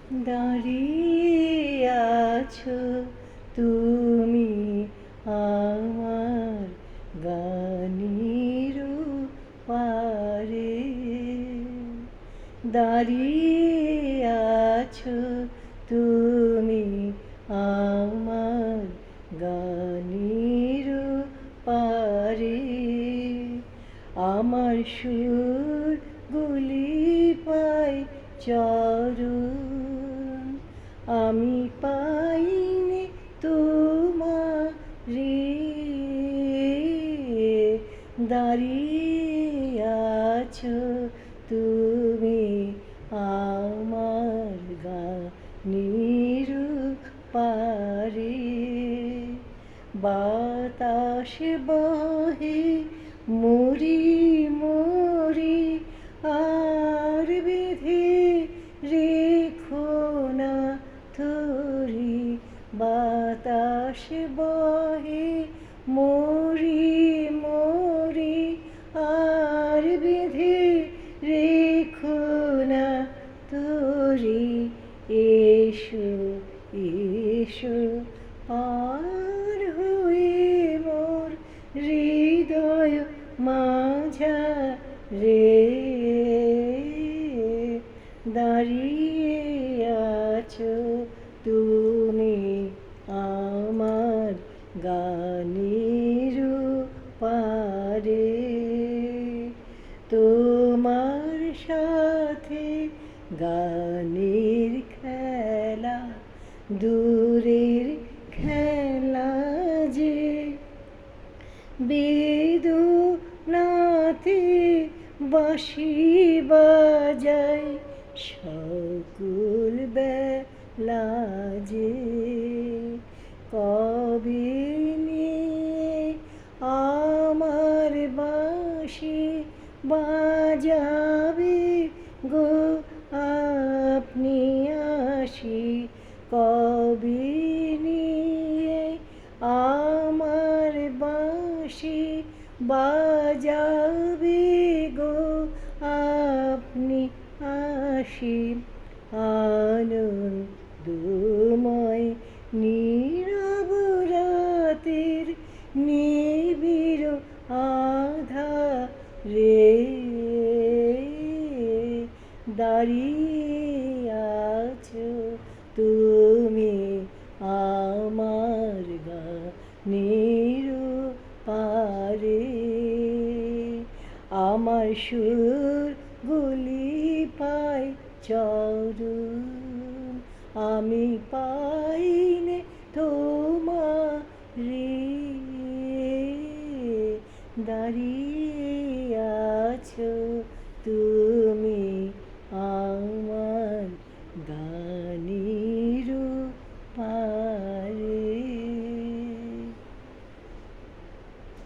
দাঁড়িয়ে আছো তুমি আমার গানের পারে, দাঁড়িয়ে আছো তুমি আমার গানের পারে। আমার সুরগুলি পায় চরণ, আমি পাইনি তোমারে। দাঁড়িয়ে আছো তুমি আমার গানের পারে। বাতাস বহে মরি মরি, আর বেঁধে রেখো না থরি। বাতাস বহে মরি মরি, আর বেঁধে রেখো না তরি। এসো এসো পার হয়ে মোর হৃদয় মাঝারে, দাঁড়িয়ে আছো তুমি আমার গানের পারে। তোমার সাথে গানের খেলা দূরের খেলা যে, বেদনাতে বাঁশি বাজায় সকল বেলা যে। কবে নিয়ে আমার বাঁশি বাজাবে গো আপনি আসি, কবে নিয়ে আমার বাঁশি বাজাবে গো আপনি আসি। আনন্দময় নীরব রাতের নিবিড় আধারে, দাঁড়িয়ে আছো তুমি আমার গানের পারে। আমার সুরগুলি পায় চরণ, আমি পাইনে তোমারে। দাঁড়িয়ে আছো তুমি